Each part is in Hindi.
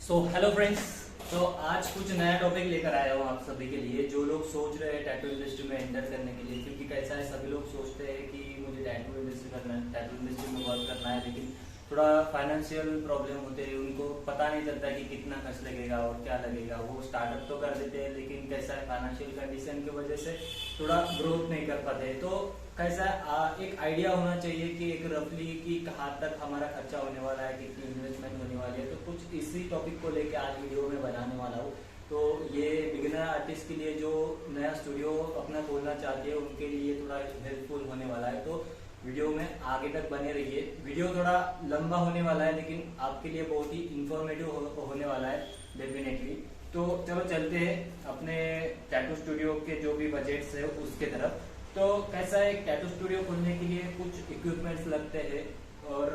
Hello friends. तो आज कुछ नया टॉपिक लेकर आया हूँ आप सभी के लिए, जो लोग सोच रहे हैं टैटू इंडस्ट्री में एंटर करने के लिए। क्योंकि कैसा है, सभी लोग सोचते हैं कि मुझे टैटू इंडस्ट्री करना है, टैटू इंडस्ट्री में वर्क करना है, लेकिन थोड़ा फाइनेंशियल प्रॉब्लम होते हैं, उनको पता नहीं चलता कि कितना खर्च लगेगा और क्या लगेगा। वो स्टार्टअप तो कर देते हैं, लेकिन कैसा है, फाइनेंशियल कंडीशन की वजह से थोड़ा ग्रोथ नहीं कर पाते। तो कैसा एक आइडिया होना चाहिए कि एक रफली कि कहाँ तक हमारा खर्चा होने वाला है, कितनी इन्वेस्टमेंट होने वाली है। तो कुछ इसी टॉपिक को लेके आज वीडियो में बनाने वाला हूँ। तो ये बिगिनर आर्टिस्ट के लिए, जो नया स्टूडियो अपना खोलना चाहते हैं, उनके लिए थोड़ा हेल्पफुल होने वाला है। तो वीडियो में आगे तक बने रहिए। वीडियो थोड़ा लंबा होने वाला है, लेकिन आपके लिए बहुत ही इंफॉर्मेटिव होने वाला है डेफिनेटली। तो चलो चलते हैं अपने टैटू स्टूडियो के जो भी बजट्स है उसके तरफ। तो कैसा है, टैटू स्टूडियो खोलने के लिए कुछ इक्विपमेंट्स लगते हैं, और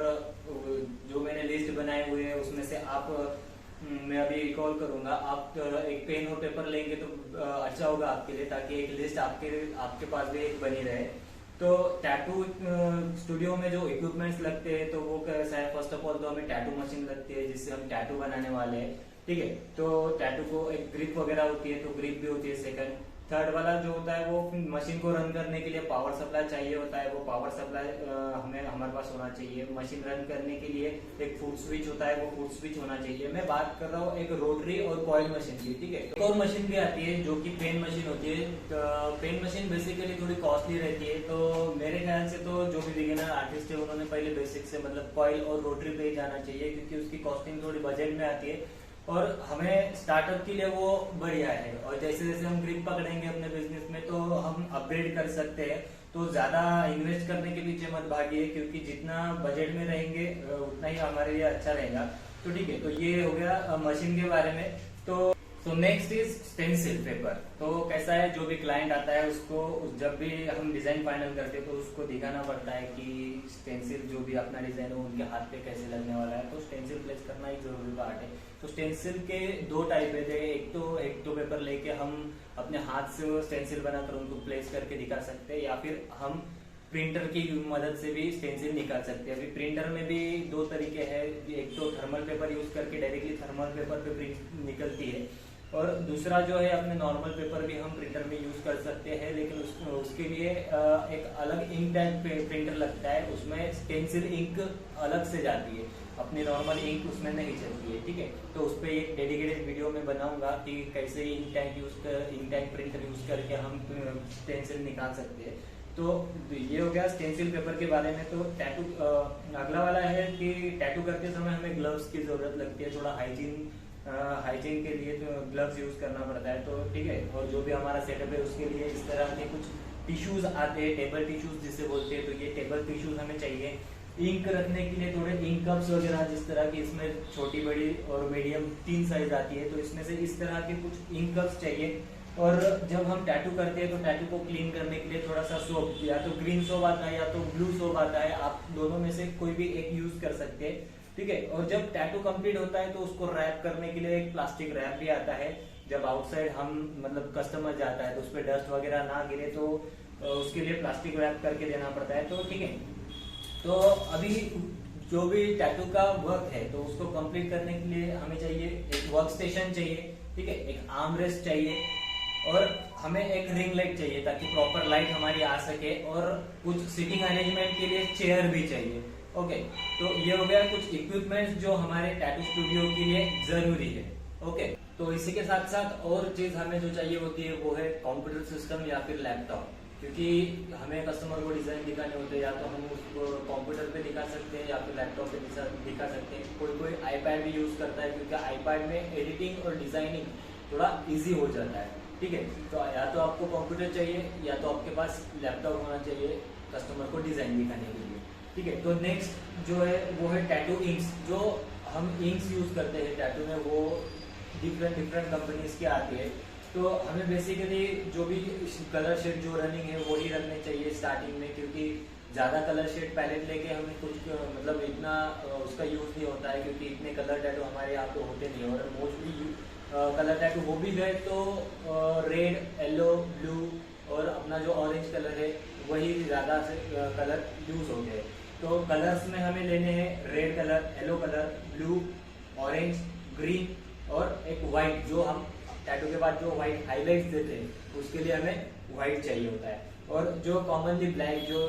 जो मैंने लिस्ट बनाए हुए हैं उसमें से आप मैं अभी रिकॉल करूंगा। आप एक पेन और पेपर लेंगे तो अच्छा होगा आपके लिए, ताकि एक लिस्ट आपके पास भी एक बनी रहे। तो टैटू स्टूडियो में जो इक्विपमेंट्स लगते हैं, तो वो कैसा है, फर्स्ट ऑफ ऑल तो हमें टैटू मशीन लगती है, जिससे हम टैटू बनाने वाले हैं। ठीक है, तो टैटू को एक ग्रिप वगैरह होती है, तो ग्रिप भी होती है। सेकंड थर्ड वाला जो होता है, वो मशीन को रन करने के लिए पावर सप्लाई चाहिए होता है। वो पावर सप्लाई हमें हमारे पास होना चाहिए। मशीन रन करने के लिए एक फुट स्विच होता है, वो फुट स्विच होना चाहिए। मैं बात कर रहा हूँ एक रोटरी और कॉइल मशीन की। ठीक है, एक और मशीन भी आती है जो कि पेन मशीन होती है। तो पेन मशीन बेसिकली थोड़ी कॉस्टली रहती है। तो मेरे ख्याल से तो जो भी बिगिनर आर्टिस्ट है, उन्होंने पहले बेसिक से मतलब कॉइल और रोटरी पे ही जाना चाहिए, क्योंकि उसकी कॉस्टिंग थोड़ी बजट में आती है और हमें स्टार्टअप के लिए वो बढ़िया है। और जैसे जैसे हम ग्रिप पकड़ेंगे अपने बिजनेस में, तो हम अपग्रेड कर सकते हैं। तो ज्यादा इन्वेस्ट करने के पीछे मत भागिए, क्योंकि जितना बजट में रहेंगे उतना ही हमारे लिए अच्छा रहेगा। तो ठीक है, तो ये हो गया मशीन के बारे में। तो नेक्स्ट इज स्टेंसिल पेपर। तो कैसा है, जो भी क्लाइंट आता है उसको जब भी हम डिजाइन फाइनल करते हैं, तो उसको दिखाना पड़ता है कि स्टेंसिल जो भी अपना डिजाइन हो उनके हाथ पे कैसे लगने वाला है। तो स्टेंसिल प्लेस करना एक जरूरी पार्ट है। तो स्टेंसिल के दो टाइप है। एक तो पेपर लेके हम अपने हाथ से स्टेंसिल बनाकर उनको प्लेस करके दिखा सकते हैं, या फिर हम प्रिंटर की मदद से भी स्टेंसिल निकाल सकते हैं। अभी प्रिंटर में भी दो तरीके हैं। एक तो थर्मल पेपर यूज करके डायरेक्टली थर्मल पेपर पे प्रिंट निकलती है, और दूसरा जो है अपने नॉर्मल पेपर भी हम प्रिंटर में यूज कर सकते हैं। लेकिन उसके लिए एक अलग इंक टाइप प्रिंटर लगता है, उसमें स्टेंसिल इंक अलग से जाती है, अपनी नॉर्मल इंक उसमें नहीं चलती है। ठीक है, तो उस पर एक डेडिकेटेड वीडियो में बनाऊंगा कि कैसे इंक टैंक प्रिंटर यूज करके हम स्टेंसिल निकाल सकते हैं। तो ये हो गया स्टेंसिल पेपर के बारे में। तो टैटू अगला वाला है कि टैटू करते समय हमें ग्लव्स की जरूरत लगती है। थोड़ा हाइजीन के लिए तो ग्लव्स यूज करना पड़ता है। तो ठीक है, और जो भी हमारा सेटअप है उसके लिए इस तरह के कुछ टिश्यूज आते हैं, टेबल टिश्यूज जिसे बोलते हैं। तो ये टेबल टिश्यूज हमें चाहिए। इंक रखने के लिए थोड़े इंक कप्स वगैरह, जिस तरह की इसमें छोटी बड़ी और मीडियम 3 साइज आती है, तो इसमें से इस तरह के कुछ इंक कप्स चाहिए। और जब हम टैटू करते हैं, तो टैटू को क्लीन करने के लिए थोड़ा सा सोप, या तो ग्रीन सोप आता है या तो ब्लू सोप आता है, आप दोनों में से कोई भी एक यूज कर सकते हैं। ठीक है, और जब टैटू कंप्लीट होता है, तो उसको रैप करने के लिए एक प्लास्टिक रैप भी आता है। जब आउटसाइड हम मतलब कस्टमर जाता है, तो उस पर डस्ट वगैरह ना गिरे, तो उसके लिए प्लास्टिक रैप करके देना पड़ता है। तो ठीक है, तो अभी जो भी टैटू का वर्क है, तो उसको कंप्लीट करने के लिए हमें चाहिए एक वर्क स्टेशन चाहिए। ठीक है, एक आर्म रेस्ट चाहिए, और हमें एक रिंग लाइट चाहिए, ताकि प्रॉपर लाइट हमारी आ सके। और कुछ सिटिंग अरेंजमेंट के लिए चेयर भी चाहिए। ओके, तो ये हो गया कुछ इक्विपमेंट्स जो हमारे टैटू स्टूडियो के लिए जरूरी है। ओके, तो इसी के साथ साथ और चीज हमें जो चाहिए होती है, वो है कंप्यूटर सिस्टम या फिर लैपटॉप। क्योंकि हमें कस्टमर को डिजाइन दिखाने होते हैं, या तो हम उसको कंप्यूटर पे दिखा सकते हैं या फिर लैपटॉप पे दिखा सकते हैं। कोई आईपैड भी यूज करता है, क्योंकि आईपैड में एडिटिंग और डिजाइनिंग थोड़ा इजी हो जाता है। ठीक है, तो या तो आपको कंप्यूटर चाहिए, या तो आपके पास लैपटॉप होना चाहिए कस्टमर को डिजाइन दिखाने के लिए। ठीक है, तो नेक्स्ट जो है वो है टैटू इंक्स। जो हम इंक्स यूज करते हैं टैटू में, वो डिफरेंट कंपनीज के आती है। तो हमें बेसिकली जो भी कलर शेड जो रनिंग है वो ही रखने चाहिए स्टार्टिंग में, क्योंकि ज्यादा कलर शेड पैलेट लेके हमें कुछ मतलब इतना उसका यूज नहीं होता है, क्योंकि इतने कलर टैटू हमारे यहाँ पे होते नहीं। और मोस्टली कलर टैटू वो भी गए तो रेड, येलो, ब्लू और अपना जो ऑरेंज कलर है वही ज्यादा से कलर यूज होते हैं। तो कलर्स में हमें लेने हैं red colour, yellow colour, blue, orange, green और एक व्हाइट, जो हम टैटू के बाद जो व्हाइट हाईलाइट्स देते हैं उसके लिए हमें व्हाइट चाहिए होता है। और जो कॉमनली ब्लैक जो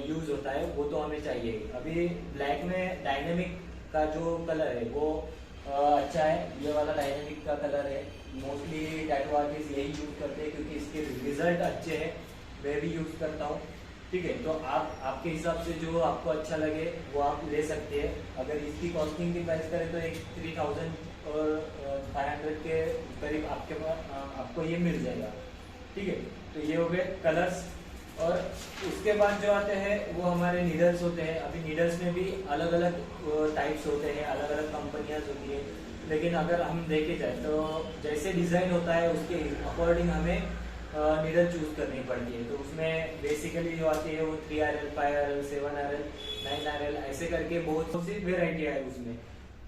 यूज होता है वो तो हमें चाहिए। अभी ब्लैक में डायनेमिक का जो कलर है वो अच्छा है, ये वाला डायनेमिक का कलर है। मोस्टली टैटू आर्टिस्ट यही यूज करते हैं क्योंकि इसके रिजल्ट अच्छे हैं, मैं भी यूज करता हूँ। ठीक है, तो आप आपके हिसाब से जो आपको अच्छा लगे वो आप ले सकते हैं। अगर इसकी कॉस्टिंग की प्राइस करें तो एक 3000 और 500 के करीब आपके पास आपको ये मिल जाएगा। ठीक है, तो ये हो गए कलर्स। और उसके बाद जो आते हैं वो हमारे नीडल्स होते हैं। अभी नीडल्स में भी अलग अलग टाइप्स होते हैं, अलग अलग कंपनियां होती है। लेकिन अगर हम देखे जाए तो जैसे डिजाइन होता है उसके अकॉर्डिंग हमें नीडल चूज करनी पड़ती है। तो उसमें बेसिकली जो आती है वो 3RL, 5RL, 7RL, 9RL ऐसे करके बहुत सी वेराइटी है उसमें।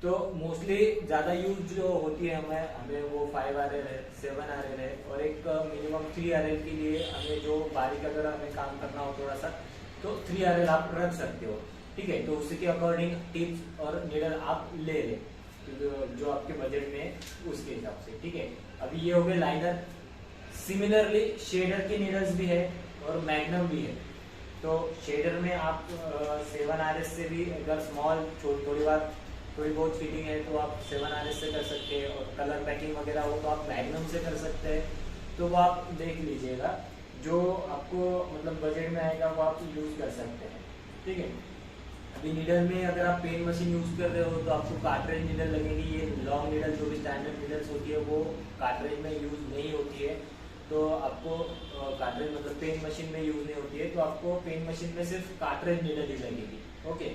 तो मोस्टली ज्यादा यूज जो होती है हमें वो 5RL है, 7RL है, और एक मिनिमम 3RL के लिए हमें जो बारीक अगर हमें काम करना हो थोड़ा सा तो 3RL आप रख सकते हो। ठीक है, तो उसी के अकॉर्डिंग टिप्स और नीडल आप ले लें जो आपके बजट में उसके हिसाब से। ठीक है, अभी ये हो गए लाइनर। सिमिलरली शेडर के नीडल्स भी है और मैग्नम भी है। तो शेडर में आप 7RS से भी अगर स्मॉल थोड़ी बहुत फिटिंग है तो आप 7RS से कर सकते हैं, और कलर पैकिंग वगैरह हो तो आप मैग्नम से कर सकते हैं। तो वो आप देख लीजिएगा जो आपको मतलब बजट में आएगा वो आप यूज कर सकते हैं। ठीक है, अभी नीडल में अगर आप पेन मशीन यूज कर रहे हो तो आपको कार्ट्रेज नीडल लगेगी। ये लॉन्ग नीडल जो भी स्टैंडर्ड नीडल्स होती है वो कार्ट्रेज में यूज नहीं होती है। तो आपको कार्ट्रेज मतलब पेन मशीन में यूज नहीं होती है, तो आपको पेन मशीन में सिर्फ कार्ट्रेज नीडल ही लगेगी। ओके,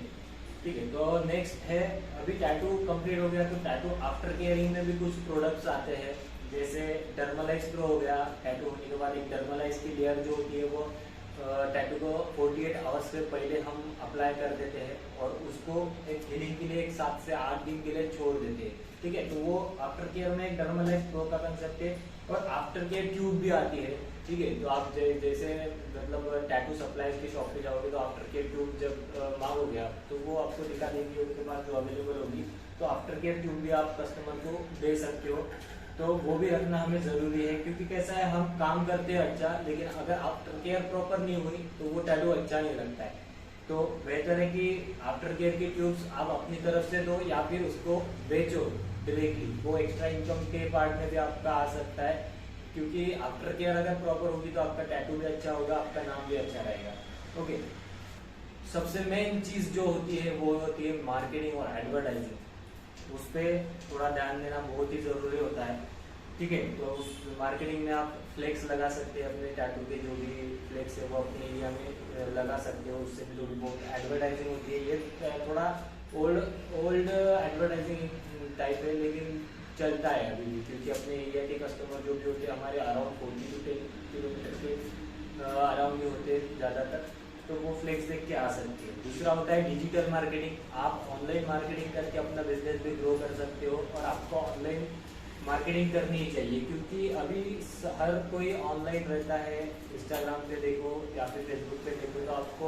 ठीक है। तो नेक्स्ट है, अभी टैटू कंप्लीट हो गया तो टैटू आफ्टर केयरिंग में भी कुछ प्रोडक्ट्स आते हैं। जैसे डर्मलाइज प्रो हो गया। टैटू होने के बाद एक डर्मलाइज की लेयर जो होती है वो टैटू को 48 आवर्स से पहले हम अप्लाई कर देते हैं और उसको एक हीलिंग के लिए एक 7 से 8 दिन के लिए छोड़ देते हैं। ठीक है, तो वो आफ्टर केयर में एक डर्मलाइज प्रो का कंसेप्ट है। और आफ्टर केयर ट्यूब भी आती है। ठीक है, तो आप जैसे मतलब टैटू सप्लाईज की शॉप पे जाओगे तो आफ्टर केयर ट्यूब जब मांगोगे आप तो वो आपको दिखा देंगे, उसके बाद जो अवेलेबल होगी तो आफ्टर केयर ट्यूब भी आप कस्टमर को दे सकते हो। तो वो भी रखना हमें जरूरी है, क्योंकि कैसा है हम काम करते हैं अच्छा, लेकिन अगर आफ्टर केयर प्रॉपर नहीं हुई तो वो टैटू अच्छा नहीं लगता है। तो बेहतर है कि आफ्टर केयर की ट्यूब्स आप अपनी तरफ से दो या फिर उसको बेचो डायरेक्टली, वो एक्स्ट्रा इनकम के पार्ट में भी आपका आ सकता है। क्योंकि आफ्टर केयर अगर प्रॉपर होगी तो आपका टैटू भी अच्छा होगा, आपका नाम भी अच्छा रहेगा। ओके, सबसे मेन चीज जो होती है वो होती है मार्केटिंग और एडवर्टाइजिंग। उस पर थोड़ा ध्यान देना बहुत ही जरूरी होता है। ठीक है, तो उस मार्केटिंग में आप फ्लेक्स लगा सकते हैं, अपने टैटू के जो भी फ्लेक्स है वो अपने एरिया में लगा सकते हो। उससे भी थोड़ी बहुत एडवर्टाइजिंग होती है। ये थोड़ा ओल्ड एडवर्टाइजिंग टाइप है, लेकिन चलता है अभी भी, क्योंकि अपने एरिया के कस्टमर जो भी होते हैं हमारे अराउंड 40 to 10 किलोमीटर के अराउंड ही होते हैं ज़्यादातर, तो वो फ्लेक्स देख के आ सकती है। दूसरा होता है डिजिटल मार्केटिंग। आप ऑनलाइन मार्केटिंग करके अपना बिजनेस भी ग्रो कर सकते हो, और आपको ऑनलाइन मार्केटिंग करनी ही चाहिए, क्योंकि अभी हर कोई ऑनलाइन रहता है। इंस्टाग्राम पे देखो या फिर फेसबुक पे देखो, तो आपको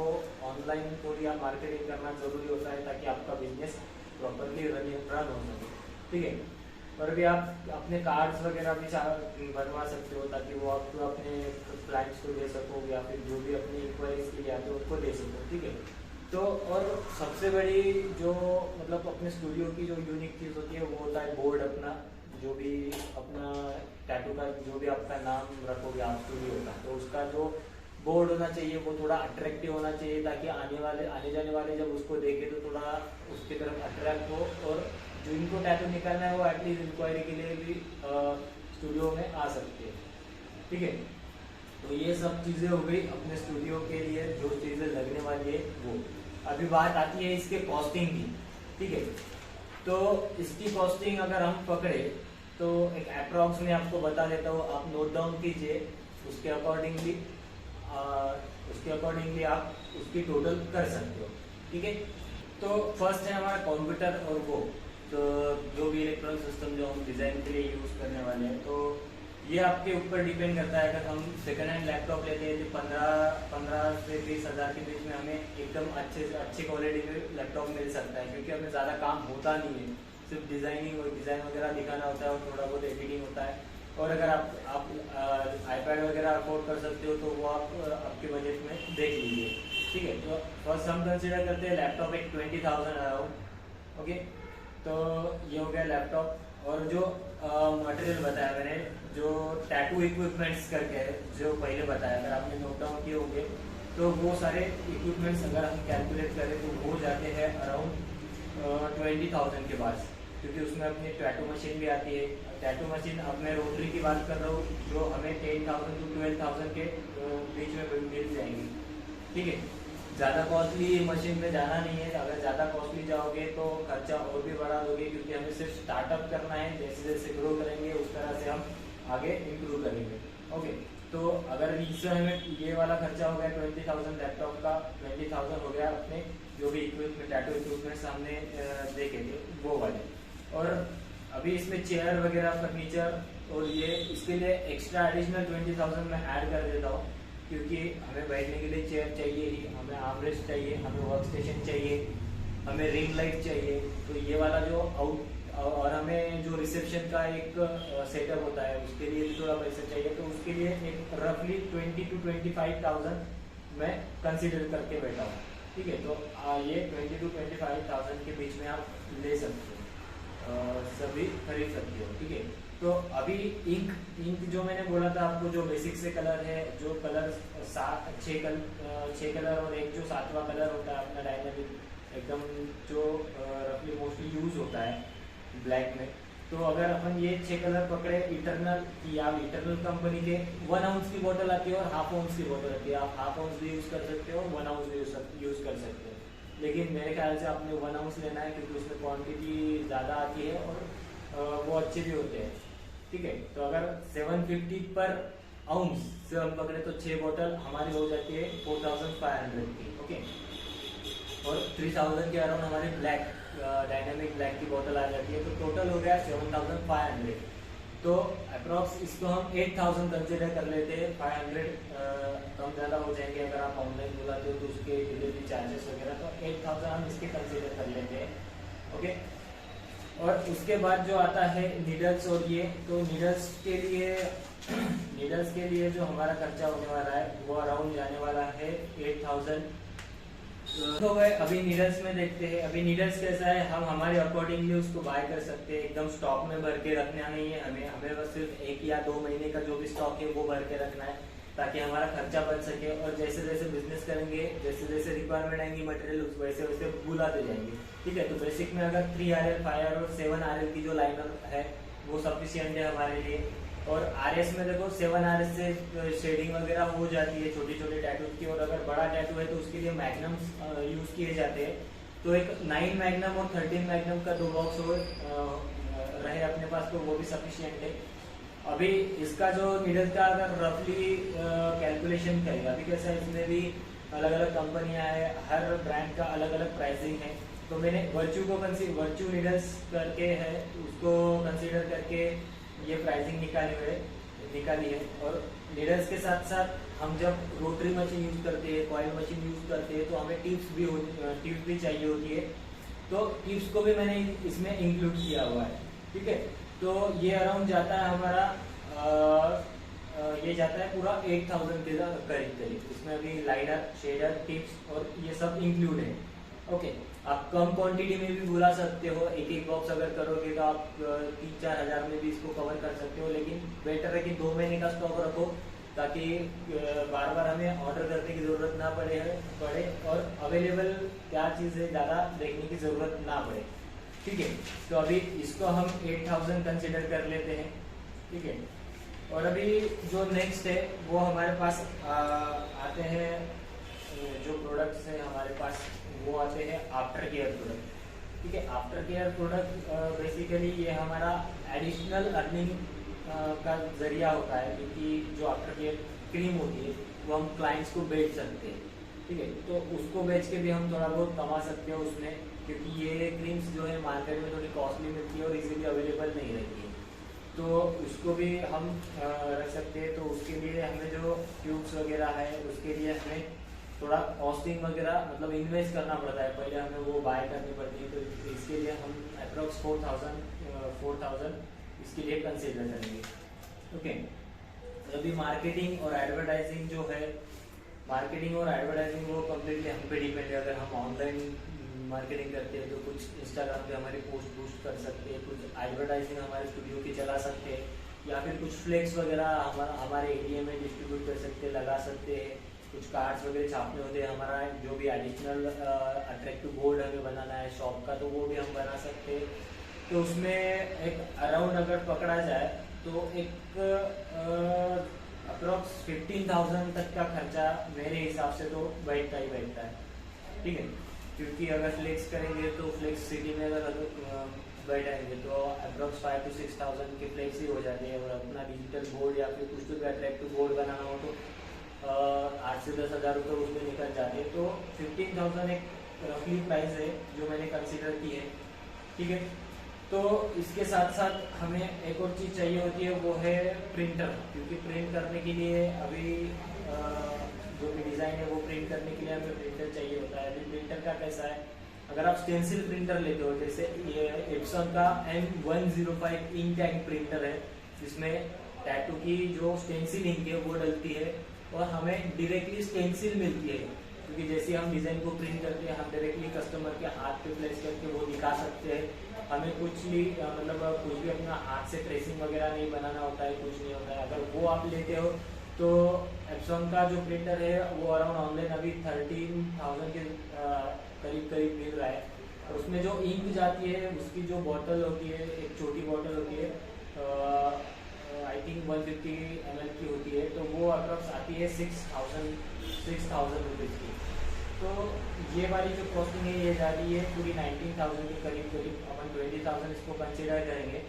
ऑनलाइन थोड़ी आप मार्केटिंग करना जरूरी होता है ताकि आपका बिजनेस प्रॉपरली रन हो सके। ठीक है, और भी आप अपने कार्ड्स वगैरह भी बनवा सकते हो ताकि वो आप अपने क्लाइंट्स को दे सको, या फिर जो भी अपनी इंक्वायरीज के लिए आते हो उनको दे सको। ठीक है, तो और सबसे बड़ी जो मतलब अपने स्टूडियो की जो यूनिक चीज़ होती है वो होता है बोर्ड। अपना जो भी अपना टैटू का जो भी आपका नाम रखोगे आप स्टूडियो का, तो उसका जो बोर्ड होना चाहिए वो थोड़ा अट्रैक्टिव होना चाहिए, ताकि आने जाने वाले जब उसको देखे तो थोड़ा उसकी तरफ अट्रैक्ट हो, और जो इनको टैटू निकालना है वो एटलीस्ट इंक्वायरी के लिए भी स्टूडियो में आ सकते हैं। ठीक है, तो ये सब चीज़ें हो गई अपने स्टूडियो के लिए जो चीज़ें लगने वाली है वो। अभी बात आती है इसके कॉस्टिंग की। ठीक है, तो इसकी कॉस्टिंग अगर हम पकड़े तो एक अप्रॉक्स में आपको बता देता हूँ, आप नोट डाउन कीजिए। उसके अकॉर्डिंगली आप उसकी टोटल कर सकते हो। ठीक है, तो फर्स्ट है हमारा कंप्यूटर और वो तो जो भी इलेक्ट्रॉनिक सिस्टम जो हम डिज़ाइन के लिए यूज़ करने वाले हैं, तो ये आपके ऊपर डिपेंड करता है। अगर हम सेकेंड हैंड लैपटॉप लेते हैं तो 15 से 20 हज़ार के बीच में हमें एकदम अच्छी क्वालिटी में लैपटॉप मिल सकता है, क्योंकि हमें ज़्यादा काम होता नहीं है। सिर्फ डिज़ाइन वगैरह दिखाना होता है और थोड़ा बहुत एडिटिंग होता है। और अगर आप iPad वगैरह अफोर्ड कर सकते हो तो वो आप आपके बजट में देख लीजिए, ठीक है। तो फर्स्ट हम कंसिडर करते हैं लैपटॉप एक 20,000 अराउंड। ओके, तो ये हो गया लैपटॉप। और जो मटेरियल बताया मैंने, जो टैटू इक्विपमेंट्स करके है, जो पहले बताया, अगर आपने नोट डाउन किए होंगे तो वो सारे इक्विपमेंट्स अगर हम कैलकुलेट करें तो वो जाते हैं अराउंड 20,000 के पास, क्योंकि उसमें अपनी टैटू मशीन भी आती है। टैटू मशीन, अब मैं रोटरी की बात कर रहा हूँ, जो हमें 10,000 to 12,000 के बीच में मिल जाएंगी, ठीक है। ज़्यादा कॉस्टली मशीन में जाना नहीं है। अगर ज़्यादा कॉस्टली जाओगे तो खर्चा और भी बढ़ा दोगे, क्योंकि हमें सिर्फ स्टार्टअप करना है। जैसे जैसे ग्रो करेंगे उस तरह से हम आगे इम्प्रूव करेंगे। ओके, तो अगर इससे हमें ये वाला खर्चा हो गया 20,000 लैपटॉप का, 20,000 हो गया अपने जो भी इक्विपमेंट, टैटू इक्विपमेंट सामने देखे थे वो वाले। और अभी इसमें चेयर वगैरह, फर्नीचर और ये, इसके लिए एक्स्ट्रा एडिशनल 20,000 मैं ऐड कर देता हूँ, क्योंकि हमें बैठने के लिए चेयर चाहिए ही, हमें आर्मरेस्ट चाहिए, हमें वर्क स्टेशन चाहिए, हमें रिंग लाइट चाहिए। तो ये वाला जो और हमें जो रिसेप्शन का एक सेटअप होता है उसके लिए भी थोड़ा पैसा चाहिए। तो उसके लिए एक रफली 20 to 25,000 मैं कंसिडर करके बैठा हूँ, ठीक है। तो ये 20 to 25,000 के बीच में आप ले सकते हो, सभी खरीद सकते हो, ठीक है। तो अभी इंक जो मैंने बोला था आपको, जो बेसिक से कलर है, जो कलर 6 कलर और एक जो 7वां कलर होता है अपना डायनामिक, एकदम जो रफली मोस्टली यूज होता है ब्लैक में। तो अगर अपन ये 6 कलर पकड़े इटरनल की, आप इटरनल कंपनी के 1 आउंस की बोतल आती है और हाफ आउंस की बोतल आती है। आप हाफ आउंस भी यूज कर सकते हो, 1 आउंस भी यूज कर सकते हो, लेकिन मेरे ख्याल से आपने 1 आउंस लेना है, क्योंकि उसमें क्वांटिटी ज़्यादा आती है और वो अच्छे भी होते हैं, ठीक है। तो अगर 750 पर आउंस से हम पकड़े तो 6 बोतल हमारी हो जाती है 4,500 की, ओके। और 3,000 के अराउंड हमारी ब्लैक डायनामिक ब्लैक की बोतल आ जाती है। तो टोटल हो गया 7,500। तो अप्रॉक्स इसको हम 8,000 कंसिडर कर लेते हैं। 500 कम ज़्यादा हो जाएंगे अगर आप ऑनलाइन बुलाते हो तो उसके डिलीवरी चार्जेस वगैरह। तो 8,000 हम इसके कंसिडर कर लेते हैं, ओके। और उसके बाद जो आता है नीडल्स और ये, तो नीडल्स के लिए जो हमारा खर्चा होने वाला है वो अराउंड जाने वाला है 8,000। तो गए अभी नीडल्स में देखते हैं। अभी नीडल्स कैसा है, हम हमारे अकॉर्डिंगली उसको बाय कर सकते हैं। एकदम स्टॉक में भर के रखना नहीं है हमें बस सिर्फ 1 या 2 महीने का जो भी स्टॉक है वो भर के रखना है, ताकि हमारा खर्चा बच सके। और जैसे जैसे बिजनेस करेंगे, जैसे जैसे रिक्वायरमेंट आएंगी मटेरियल, वैसे वैसे बुलाते जाएंगे, ठीक है। तो बेसिक में अगर 3RL, 5RL और 7RL की जो लाइनर है वो सफिशियंट है हमारे लिए। और RS में देखो 7RS से शेडिंग वगैरह हो जाती है छोटे छोटे टैटू की। और अगर बड़ा टैटू है तो उसके लिए मैग्नम्स यूज किए जाते हैं। तो एक 9 मैग्नम और 13 मैग्नम का 2 बॉक्स हो रहे अपने पास तो वो भी सफिशियंट है। अभी इसका जो नीडल का अगर रफली कैलकुलेशन करें, अभी कैसा है, इसमें भी अलग अलग कंपनियां हैं, हर ब्रांड का अलग अलग प्राइसिंग है। तो मैंने वर्च्यू नीडल्स करके है, उसको कंसीडर करके ये प्राइसिंग निकाली है। और नीडल्स के साथ साथ हम जब रोटरी मशीन यूज करते हैं, कॉइल मशीन यूज करते हैं, तो हमें टिप्स भी चाहिए होती है। तो टिप्स को भी मैंने इसमें इंक्लूड किया हुआ है, ठीक है। तो ये अराउंड जाता है हमारा ये जाता है पूरा 8,000 के करीब। इसमें अभी लाइनर, शेडर, टिप्स और ये सब इंक्लूड है, ओके। आप कम क्वांटिटी में भी बुला सकते हो, एक बॉक्स अगर करोगे तो आप 3-4 हज़ार में भी इसको कवर कर सकते हो। लेकिन बेटर है कि 2 महीने का स्टॉक रखो, ताकि बार बार हमें ऑर्डर करने की ज़रूरत ना पड़े और अवेलेबल क्या चीज़ है ज़्यादा देखने की ज़रूरत ना पड़े, ठीक है। तो अभी इसको हम 8,000 कंसिडर कर लेते हैं, ठीक है। और अभी जो नेक्स्ट है वो हमारे पास आते हैं, जो प्रोडक्ट्स हैं हमारे पास वो आते हैं आफ्टर केयर प्रोडक्ट, ठीक है। आफ्टर केयर प्रोडक्ट बेसिकली ये हमारा एडिशनल अर्निंग का जरिया होता है, क्योंकि जो आफ्टर केयर क्रीम होती है वो हम क्लाइंट्स को बेच सकते हैं, ठीक है। तो उसको बेच के भी हम थोड़ा बहुत कमा सकते हैं उसमें, क्योंकि ये क्रीम्स जो है मार्केट में थोड़ी कॉस्टली मिलती है और इजीली अवेलेबल नहीं रहती है। तो उसको भी हम रख सकते हैं। तो उसके लिए हमें जो ट्यूब्स वगैरह है उसके लिए हमें थोड़ा कॉस्टिंग वगैरह मतलब इन्वेस्ट करना पड़ता है, पहले हमें वो बाय करनी पड़ती है। तो इसके लिए हम अप्रोक्स 4,000 इसके लिए कंसिडर करेंगे। ओके, अभी मार्केटिंग और एडवर्टाइजिंग जो है, मार्केटिंग और एडवर्टाइजिंग वो कम्प्लीटली हम पे डिपेंड है। अगर हम ऑनलाइन मार्केटिंग करते हैं तो कुछ इंस्टाग्राम पे हमारी पोस्ट बूस्ट कर सकते हैं, कुछ एडवर्टाइजिंग हमारे स्टूडियो की चला सकते हैं, या फिर कुछ फ्लेक्स वगैरह हमारे एरिया में डिस्ट्रीब्यूट कर सकते हैं, लगा सकते हैं। कुछ कार्ड्स वगैरह छापने होते हैं, हमारा जो भी एडिशनल अट्रैक्टिव बोर्ड हमें बनाना है शॉप का, तो वो भी हम बना सकते हैं। तो उसमें एक अराउंड अगर पकड़ा जाए तो एक अप्रोक्स 15,000 तक का खर्चा मेरे हिसाब से तो बैठता ही बैठता है, ठीक है। क्योंकि अगर फ्लेक्स करेंगे तो फ्लेक्स सिटी में अगर बैठाएंगे तो अप्रोक्स 5 to 6,000 के फ्लेक्स ही हो जाते हैं। और अपना डिजिटल बोर्ड या फिर कुछ भी अट्रैक्टिव बोर्ड बनाना हो तो 8 से 10,000 रुपये उसमें निकल जाते हैं। तो 15,000 एक रफली प्राइस है जो मैंने कंसिडर की है, ठीक है। तो इसके साथ साथ हमें एक और चीज़ चाहिए होती है, वो है प्रिंटर। क्योंकि प्रिंट करने के लिए अभी जो भी डिज़ाइन है वो प्रिंट करने के लिए हमें प्रिंटर चाहिए होता है। अभी प्रिंटर का कैसा है, अगर आप स्टेंसिल प्रिंटर लेते हो, जैसे ये एप्सन का M105 इंक टैंक प्रिंटर है, जिसमें टैटू की जो स्टेंसिल इंक है वो डलती है और हमें डायरेक्टली स्टेंसिल मिलती है। क्योंकि जैसे हम डिज़ाइन को प्रिंट करते हैं, हम डायरेक्टली कस्टमर के हाथ पे प्लेस करके वो दिखा सकते हैं। हमें कुछ भी मतलब कुछ भी अपना हाथ से ट्रेसिंग वगैरह नहीं बनाना होता है, कुछ नहीं होता है। अगर वो आप लेते हो तो एप्सन का जो प्रिंटर है वो अराउंड ऑनलाइन अभी 13,000 के करीब मिल रहा है। और उसमें जो इंक जाती है उसकी जो बॉटल होती है, एक छोटी बॉटल होती है, आई थिंक 150 ml की होती है, तो वो अप्रॉक्स आती है 6,000 रुपीज़ की। तो ये वाली जो कॉस्टिंग है ये जा रही है पूरी 19,000 के करीब अपन 20,000 इसको कंसिडर करेंगे,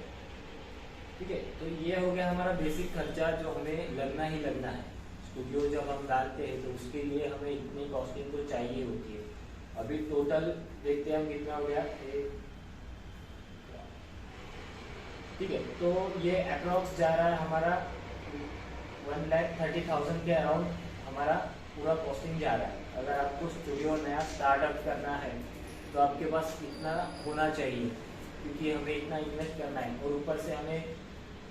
ठीक है। तो ये हो गया हमारा बेसिक खर्चा जो हमें लगना ही लगना है। स्टूडियो जब हम डालते हैं तो उसके लिए हमें इतनी कॉस्टिंग तो चाहिए होती है। अभी टोटल देखते हैं हम कितना हो गया, ठीक है। तो ये अप्रॉक्स जा रहा है हमारा 1,30,000 के अराउंड हमारा पूरा कॉस्टिंग जा रहा है। अगर आपको स्टूडियो नया स्टार्टअप करना है तो आपके पास इतना होना चाहिए, क्योंकि हमें इतना इन्वेस्ट करना है। और ऊपर से हमें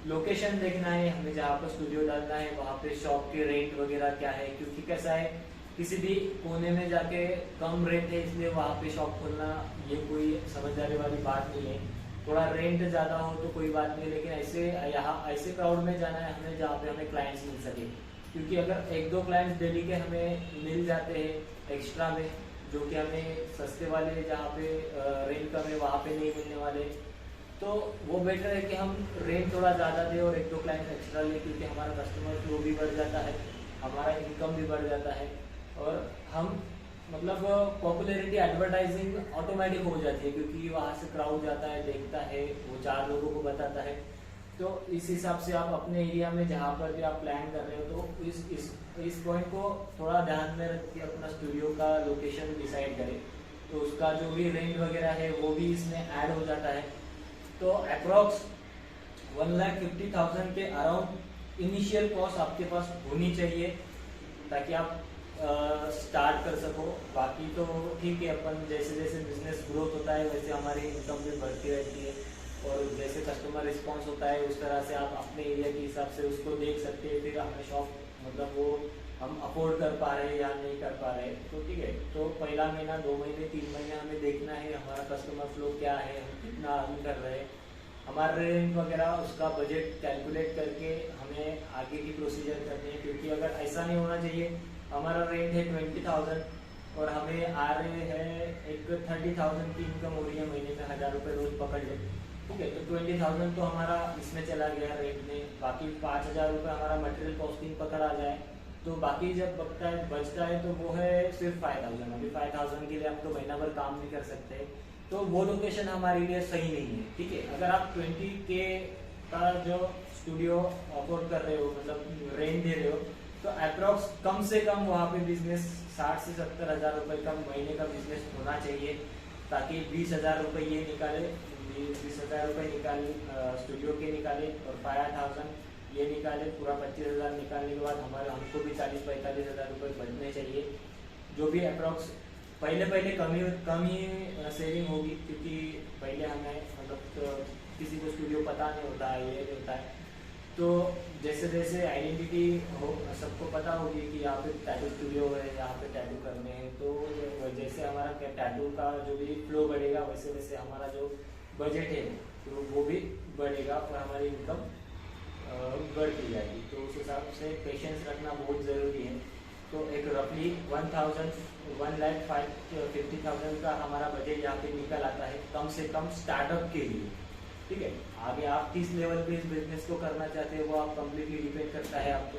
लोकेशन देखना है, हमें जहाँ पर स्टूडियो डालना है वहाँ पे शॉप के रेंट वगैरह क्या है। क्योंकि कैसा है, किसी भी कोने में जाके कम रेंट है इसलिए वहाँ पे शॉप खोलना ये कोई समझदारी वाली बात नहीं है। थोड़ा रेंट ज़्यादा हो तो कोई बात नहीं, लेकिन ऐसे क्राउड में जाना है हमें जहाँ पे हमें क्लाइंट्स मिल सके। क्योंकि अगर 1-2 क्लाइंट्स डेली के हमें मिल जाते हैं एक्स्ट्रा में, जो कि हमें सस्ते वाले जहाँ पे रेंट कम है वहाँ पे नहीं मिलने वाले, तो वो बेटर है कि हम रेंट थोड़ा ज़्यादा दें और 1-2 क्लाइंट्स एक्स्ट्रा लें। क्योंकि हमारा कस्टमर फ्लो भी बढ़ जाता है, हमारा इनकम भी बढ़ जाता है, और हम मतलब पॉपुलैरिटी एडवर्टाइजिंग ऑटोमेटिक हो जाती है। क्योंकि वहाँ से क्राउड जाता है, देखता है, वो 4 लोगों को बताता है। तो इस हिसाब से आप अपने एरिया में जहाँ पर भी आप प्लान कर रहे हो तो इस पॉइंट को थोड़ा ध्यान में रख के अपना स्टूडियो का लोकेशन डिसाइड करें। तो उसका जो भी रेंट वगैरह है वो भी इसमें ऐड हो जाता है। तो अप्रॉक्स 1,50,000 के अराउंड इनिशियल कॉस्ट आपके पास होनी चाहिए, ताकि आप स्टार्ट कर सको। बाकी तो ठीक है, अपन जैसे जैसे बिजनेस ग्रोथ होता है वैसे हमारी इनकम भी बढ़ती रहती है, और जैसे कस्टमर रिस्पांस होता है उस तरह से आप अपने एरिया के हिसाब से उसको देख सकते हैं। फिर हमें शॉप मतलब वो हम अफोर्ड कर पा रहे हैं या नहीं कर पा रहे, तो ठीक है। तो पहला महीना, 2 महीने, 3 महीने हमें देखना है हमारा कस्टमर फ्लो क्या है, हम कितना अर्न कर रहे हैं, हमारा रेंट वगैरह, उसका बजट कैलकुलेट करके हमें आगे की प्रोसीजर करनी है। क्योंकि अगर ऐसा नहीं होना चाहिए, हमारा रेंट है 20,000 और हमें आ रहे हैं एक 30,000 की इनकम हो रही है महीने में, 1,000 रुपये रोज पकड़ ले, ठीक है। तो 20,000 तो हमारा इसमें चला गया रेंट में। बाकी 5,000 रुपये हमारा मटेरियल कॉस्टिंग पकड़ा जाए, तो बाकी जब बचता है तो वो है सिर्फ 5,000। अभी 5,000 के लिए आप तो महीना भर काम नहीं कर सकते, तो वो लोकेशन हमारे लिए सही नहीं है, ठीक है। अगर आप 20K का जो स्टूडियो अफोर्ड कर रहे हो, मतलब रेंट दे रहे हो, तो अप्रॉक्स कम से कम वहाँ पे बिजनेस 60 से 70,000 रुपये का महीने का बिजनेस होना चाहिए, ताकि 20,000 रुपये ये निकाले, 20,000 रुपये निकाले स्टूडियो के निकाले, और 5,000 ये निकाले, पूरा 25,000 निकालने के बाद हमको भी 40-45,000 रुपये बचने चाहिए, जो भी अप्रॉक्स पहले कम ही सेविंग होगी, क्योंकि पहले हमें मतलब किसी को स्टूडियो पता नहीं होता है, ये नहीं होता है। तो जैसे जैसे आइडेंटिटी हो सबको पता होगी कि यहाँ पे टैटू स्टूडियो है, यहाँ पे टैटू करने हैं, तो जैसे हमारा टैटू का जो भी फ्लो बढ़ेगा वैसे वैसे हमारा जो बजट है तो वो भी बढ़ेगा और हमारी इनकम बढ़ती जाएगी। तो उस हिसाब से पेशेंस रखना बहुत ज़रूरी है। तो एक रफली 1,50,000 का हमारा बजट यहाँ पे निकल आता है कम से कम स्टार्टअप के लिए, ठीक है। आगे आप किस लेवल पे इस बिजनेस को करना चाहते हैं वो आप कम्प्लीटली डिपेंड करता है आप पे।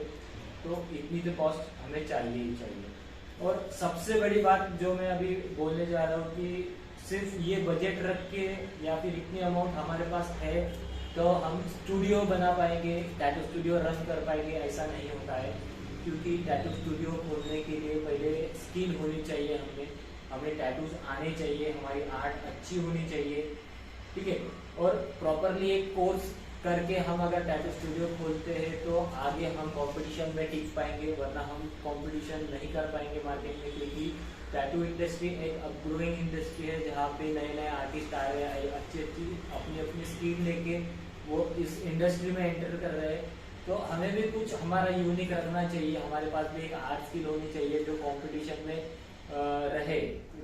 तो इतनी तो कॉस्ट हमें चाहिए ही चाहिए। और सबसे बड़ी बात जो मैं अभी बोलने जा रहा हूँ कि सिर्फ ये बजट रख के या फिर इतनी अमाउंट हमारे पास है तो हम स्टूडियो बना पाएंगे, टैटू स्टूडियो रन कर पाएंगे, ऐसा नहीं होता है। क्योंकि टैटू स्टूडियो खोलने के लिए पहले स्किल होनी चाहिए, हमें टैटूज आने चाहिए, हमारी आर्ट अच्छी होनी चाहिए, ठीक है। और प्रॉपरली एक कोर्स करके हम अगर टैटू स्टूडियो खोलते हैं तो आगे हम कंपटीशन में टिक पाएंगे, वरना हम कंपटीशन नहीं कर पाएंगे मार्केट में। क्योंकि टैटू इंडस्ट्री एक ग्रोइंग इंडस्ट्री है जहाँ पे नए नए आर्टिस्ट आ रहे हैं, अच्छी अपनी अपनी स्किल लेके वो इस इंडस्ट्री में एंटर कर रहे हैं। तो हमें भी कुछ हमारा यूनिक रखना चाहिए, हमारे पास भी एक आर्ट स्किल होनी चाहिए जो कंपटीशन में रहे,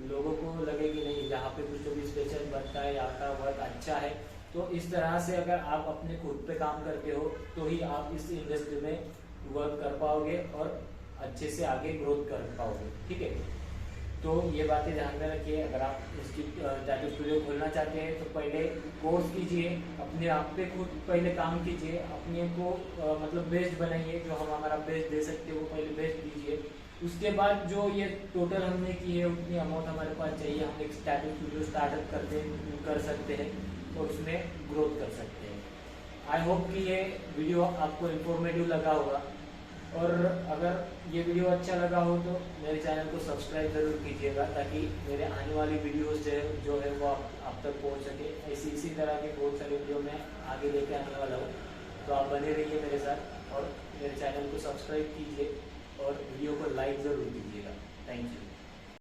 लोगों को लगे कि नहीं यहाँ पे कुछ तो भी स्पेशल बनता है, यहाँ का वर्क अच्छा है। तो इस तरह से अगर आप अपने खुद पे काम करते हो तो ही आप इस इंडस्ट्री में वर्क कर पाओगे और अच्छे से आगे ग्रोथ कर पाओगे, ठीक है। तो ये बातें ध्यान में रखिए। अगर आप इसकी टैटू स्टूडियो खोलना चाहते हैं तो पहले कोर्स कीजिए, अपने आप पे खुद पहले काम कीजिए, अपने को मतलब बेस्ट बनाइए, जो हम हमारा बेस्ट दे सकते हैं वो पहले बेस्ट दीजिए। उसके बाद जो ये टोटल हमने की है उतनी अमाउंट हमारे पास चाहिए, हम एक टैटू स्टूडियो स्टार्टअप कर सकते हैं और उसमें ग्रोथ कर सकते हैं। आई होप कि ये वीडियो आपको इन्फॉर्मेटिव लगा होगा, और अगर ये वीडियो अच्छा लगा हो तो मेरे चैनल को सब्सक्राइब जरूर कीजिएगा ताकि मेरे आने वाली वीडियोस जो है वो आप तक पहुंच सके। इसी तरह के बहुत सारे वीडियो मैं आगे लेके आने वाला हूँ, तो आप बने रहिए मेरे साथ और मेरे चैनल को सब्सक्राइब कीजिए और वीडियो को लाइक ज़रूर कीजिएगा। Thank you.